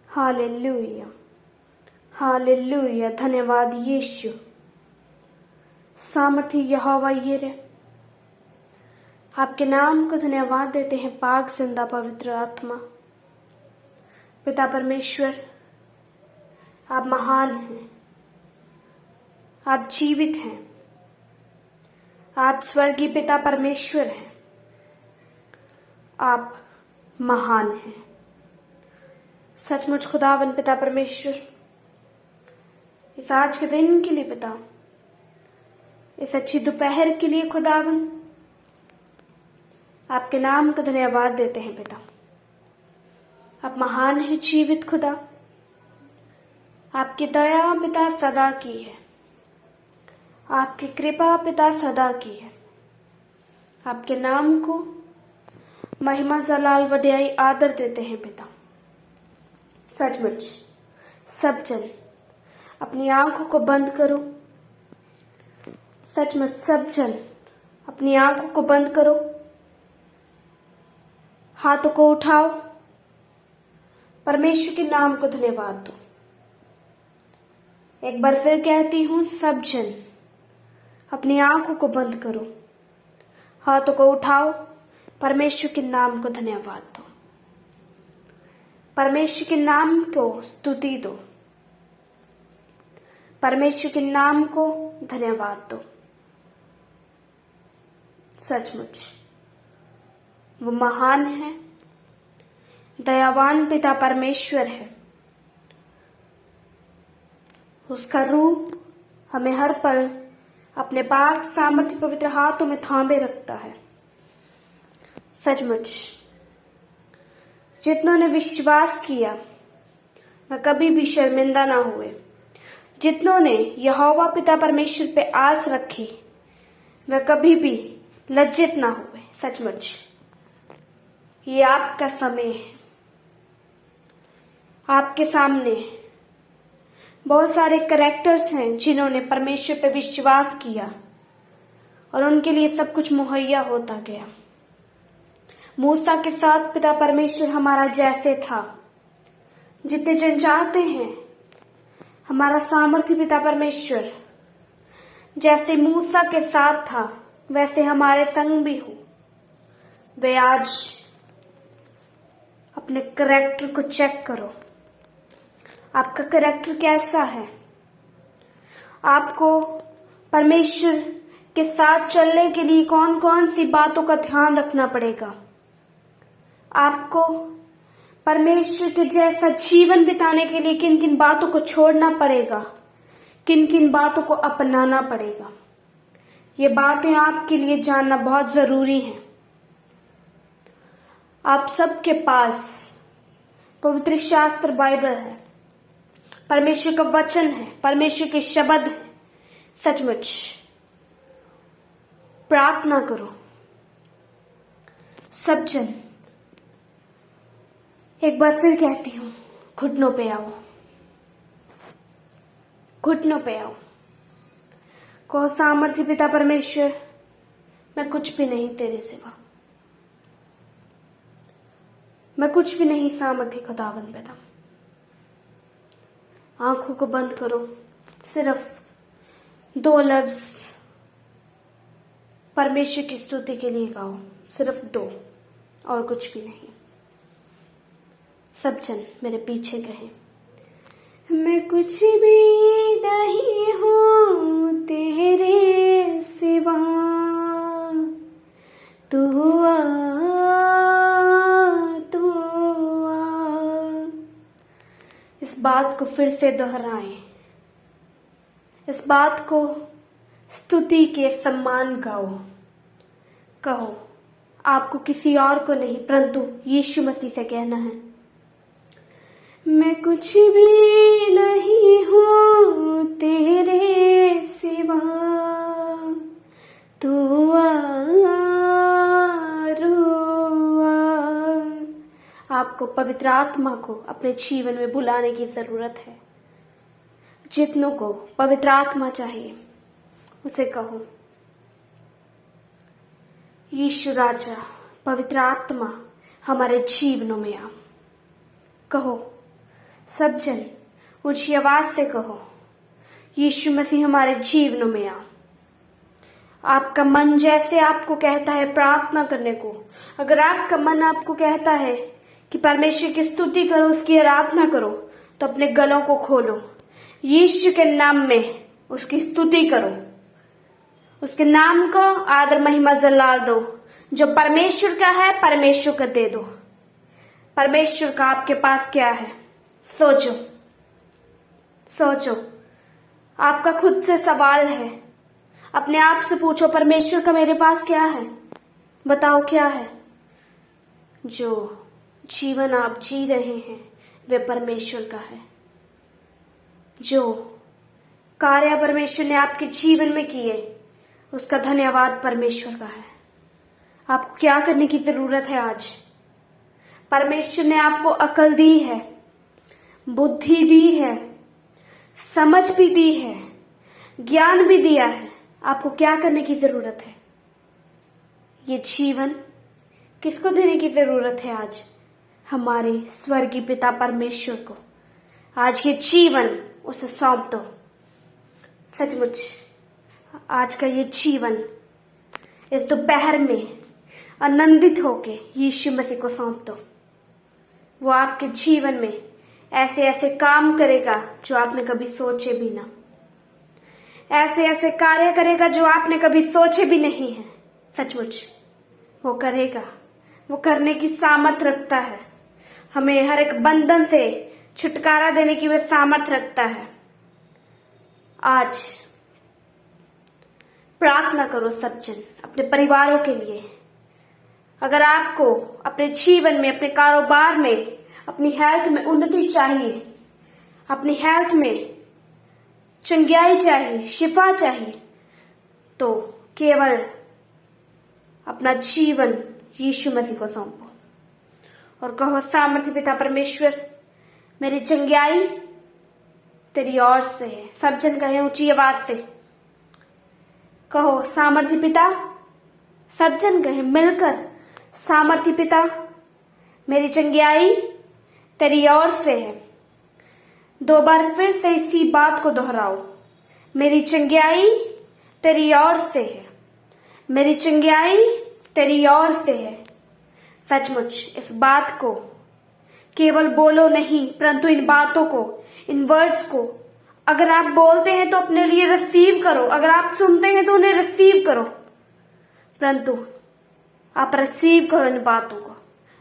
Hallelujah, hallelujah. धन्यवाद यीशु। सामर्थी यहोवा यिरे, आपके नाम को धन्यवाद देते हैं। पाक जिंदा पवित्र आत्मा, पिता परमेश्वर, आप महान हैं, आप जीवित हैं, आप स्वर्गीय पिता परमेश्वर हैं, आप महान हैं। सचमुच खुदावन पिता परमेश्वर, इस आज के दिन के लिए पिता, इस अच्छी दोपहर के लिए खुदावन, आपके नाम का धन्यवाद देते हैं पिता। आप महान है जीवित खुदा, आपकी दया पिता सदा की है, आपकी कृपा पिता सदा की है। आपके नाम को महिमा जलाल वडियाई आदर देते हैं पिता। सचमुच सब जन अपनी आंखों को बंद करो। सचमुच सब जन अपनी आंखों को बंद करो, हाथों को उठाओ, परमेश्वर के नाम को धन्यवाद दो। एक बार फिर कहती हूं, सब जन अपनी आंखों को बंद करो, हाथों को उठाओ, परमेश्वर के नाम को धन्यवाद दो, परमेश्वर के नाम को स्तुति दो, परमेश्वर के नाम को धन्यवाद दो। सचमुच वो महान है, दयावान पिता परमेश्वर है। उसका रूप हमें हर पल अपने पाक सामर्थ्य पवित्र हाथों में थामे रखता है। सचमुच जितनों ने विश्वास किया वह कभी भी शर्मिंदा ना हुए। जितनों ने यहोवा पिता परमेश्वर पे आस रखी वह कभी भी लज्जित ना हुए। सचमुच ये आपका समय है। आपके सामने बहुत सारे कैरेक्टर्स हैं जिन्होंने परमेश्वर पे विश्वास किया और उनके लिए सब कुछ मुहैया होता गया। मूसा के साथ पिता परमेश्वर हमारा जैसे था। जितने जन चाहते हैं हमारा सामर्थ्य पिता परमेश्वर जैसे मूसा के साथ था वैसे हमारे संग भी हो। वे आज अपने कैरेक्टर को चेक करो। आपका कैरेक्टर कैसा है? आपको परमेश्वर के साथ चलने के लिए कौन कौन सी बातों का ध्यान रखना पड़ेगा? आपको परमेश्वर के जैसा जीवन बिताने के लिए किन किन बातों को छोड़ना पड़ेगा, किन किन बातों को अपनाना पड़ेगा? ये बातें आपके लिए जानना बहुत जरूरी है। आप सबके पास पवित्र शास्त्र बाइबल है, परमेश्वर का वचन है, परमेश्वर के शब्द है। सचमुच प्रार्थना करो। सब जन एक बार फिर कहती हूं, घुटनों पे आओ, घुटनों पे आओ। कहो, सामर्थ्य पिता परमेश्वर, मैं कुछ भी नहीं तेरे सिवा, मैं कुछ भी नहीं सामर्थ्य खुदावन पिता। आंखों को बंद करो, सिर्फ 2 लफ्ज परमेश्वर की स्तुति के लिए गाओ, सिर्फ 2 और कुछ भी नहीं। सब जन मेरे पीछे कहें, मैं कुछ भी नहीं हूं तेरे सिवा, तू आ, तू आ। इस बात को फिर से दोहराएं, इस बात को स्तुति के सम्मान गाओ। कहो, आपको किसी और को नहीं परंतु यीशु मसीह से कहना है, मैं कुछ भी नहीं हूं तेरे सिवा, तू आ, रुआ। आपको पवित्र आत्मा को अपने जीवन में बुलाने की जरूरत है। जितनों को पवित्र आत्मा चाहिए उसे कहो, यीशु राजा पवित्र आत्मा हमारे जीवनों में आ। कहो, सब जन ऊंची आवाज से कहो, यीशु मसीह हमारे जीवनों में आओ। आपका मन जैसे आपको कहता है प्रार्थना करने को, अगर आपका मन आपको कहता है कि परमेश्वर की स्तुति करो, उसकी आराधना करो, तो अपने गलों को खोलो, यीशु के नाम में उसकी स्तुति करो, उसके नाम को आदर महिमा जलाल दो। जो परमेश्वर का है परमेश्वर को दे दो। परमेश्वर का आपके पास क्या है? सोचो सोचो। आपका खुद से सवाल है, अपने आप से पूछो, परमेश्वर का मेरे पास क्या है? बताओ क्या है? जो जीवन आप जी रहे हैं वे परमेश्वर का है। जो कार्य परमेश्वर ने आपके जीवन में किए उसका धन्यवाद परमेश्वर का है। आपको क्या करने की जरूरत है आज? परमेश्वर ने आपको अकल दी है, बुद्धि दी है, समझ भी दी है, ज्ञान भी दिया है। आपको क्या करने की जरूरत है? ये जीवन किसको देने की जरूरत है आज? हमारे स्वर्गीय पिता परमेश्वर को। आज ये जीवन उसे सौंप दो। सचमुच आज का ये जीवन इस दोपहर में आनंदित होके यीशु मसीह को सौंप दो। वो आपके जीवन में ऐसे ऐसे काम करेगा जो आपने कभी सोचे भी ना, ऐसे ऐसे कार्य करेगा जो आपने कभी सोचे भी नहीं है। सचमुच वो करेगा, वो करने की सामर्थ रखता है। हमें हर एक बंधन से छुटकारा देने की वह सामर्थ रखता है। आज प्रार्थना करो सब जन अपने परिवारों के लिए। अगर आपको अपने जीवन में, अपने कारोबार में, अपनी हेल्थ में उन्नति चाहिए, अपनी हेल्थ में चंगाई चाहिए, शिफा चाहिए, तो केवल अपना जीवन यीशु मसीह को सौंपो और कहो, सामर्थ्य पिता परमेश्वर, मेरी चंगाई तेरी ओर से है। सब जन कहें ऊंची आवाज से, कहो सामर्थ्य पिता। सब जन कहें मिलकर, सामर्थ्य पिता, मेरी चंगाई तेरी ओर से है। 2 बार फिर से इसी बात को दोहराओ, मेरी चंगाई तेरी ओर से है, मेरी चंगाई तेरी ओर से है। सचमुच इस बात को केवल बोलो नहीं, परंतु इन बातों को, इन वर्ड्स को अगर आप बोलते हैं तो अपने लिए रिसीव करो, अगर आप सुनते हैं तो उन्हें रिसीव करो, परंतु आप रिसीव करो इन बातों को।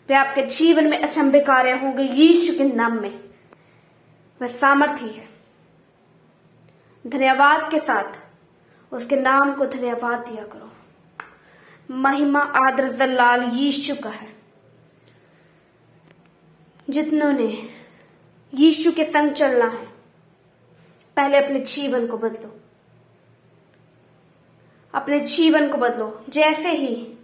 वे आपके जीवन में अचंभे कार्य होंगे यीशु के नाम में। वह सामर्थ्य है। धन्यवाद के साथ उसके नाम को धन्यवाद दिया करो। महिमा आदर जलाल यीशु का है। जितनों ने यीशु के संग चलना है, पहले अपने जीवन को बदलो, अपने जीवन को बदलो। जैसे ही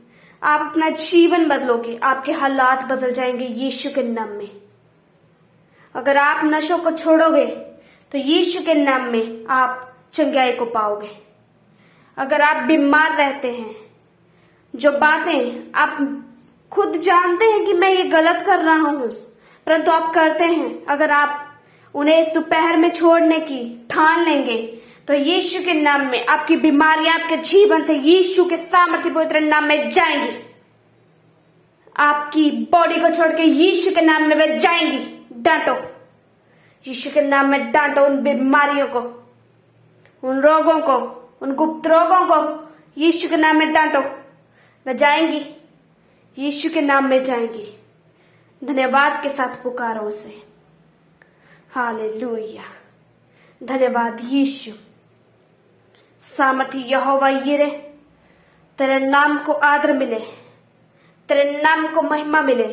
आप अपना जीवन बदलोगे, आपके हालात बदल जाएंगे यीशु के नाम में। अगर आप नशों को छोड़ोगे तो यीशु के नाम में आप चंगाई को पाओगे। अगर आप बीमार रहते हैं, जो बातें आप खुद जानते हैं कि मैं ये गलत कर रहा हूं, परंतु आप करते हैं, अगर आप उन्हें इस दोपहर में छोड़ने की ठान लेंगे तो यीशु के नाम में आपकी बीमारियां आपके जीवन से यीशु के सामर्थ्य पवित्र नाम में जाएंगी। आपकी बॉडी को छोड़ के यीशु के नाम में वे जाएंगी। डांटो, यीशु के नाम में डांटो उन बीमारियों को, उन रोगों को, उन गुप्त रोगों को यीशु के नाम में डांटो। वे जाएंगी, यीशु के नाम में जाएंगी। धन्यवाद के साथ पुकारो उसे। हालेलुया, धन्यवाद यीशु। सामर्थ्य यहोवा यिरे, तेरे नाम को आदर मिले, तेरे नाम को महिमा मिले,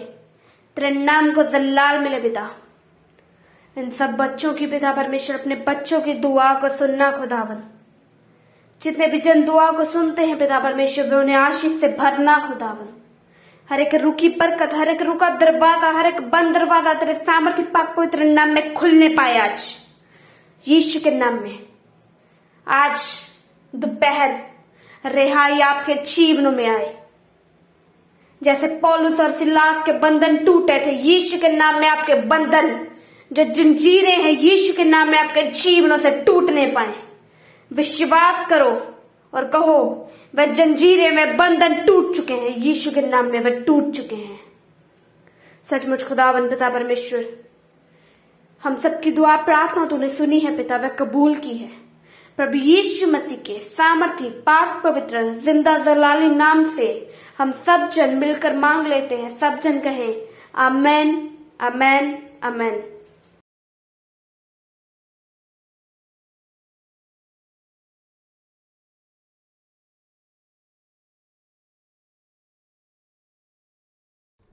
तेरे नाम को जलाल मिले पिता। इन सब बच्चों की पिता परमेश्वर अपने बच्चों की दुआ को सुनना खुदावन। जितने भी जन दुआ को सुनते हैं पिता परमेश्वर, वे उन्हें आशीष से भरना खुदावन। हर एक रुकी बरकत, हर एक रुका दरवाजा, हर एक बंद दरवाजा तेरे सामर्थ्य पाक पवित्र नाम में खुलने पाए आज यीशु के नाम में। आज दोपहर रिहाई आपके जीवनों में आए। जैसे पौलुस और सिलास के बंधन टूटे थे, यीशु के नाम में आपके बंधन जो जंजीरें हैं यीशु के नाम में आपके जीवनों से टूटने पाए। विश्वास करो और कहो, वह जंजीरें में बंधन टूट चुके हैं, यीशु के नाम में वह टूट चुके हैं। सचमुच खुदावंद पिता परमेश्वर, हम सबकी दुआ प्रार्थना तूने सुनी है पिता, वह कबूल की है। प्रभु यीशु मसीह के सामर्थी पाक पवित्र जिंदा जलाली नाम से हम सब जन मिलकर मांग लेते हैं। सब जन कहें आमेन, आमेन, आमेन।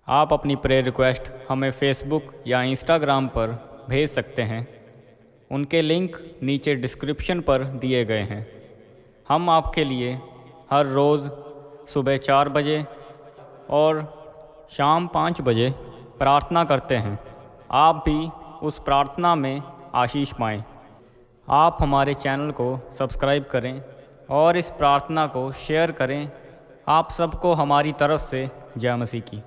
आप अपनी प्रेयर रिक्वेस्ट हमें फेसबुक या इंस्टाग्राम पर भेज सकते हैं। उनके लिंक नीचे डिस्क्रिप्शन पर दिए गए हैं। हम आपके लिए हर रोज़ सुबह 4 बजे और शाम 5 बजे प्रार्थना करते हैं। आप भी उस प्रार्थना में आशीष पाएं। आप हमारे चैनल को सब्सक्राइब करें और इस प्रार्थना को शेयर करें। आप सबको हमारी तरफ से जय मसीह की।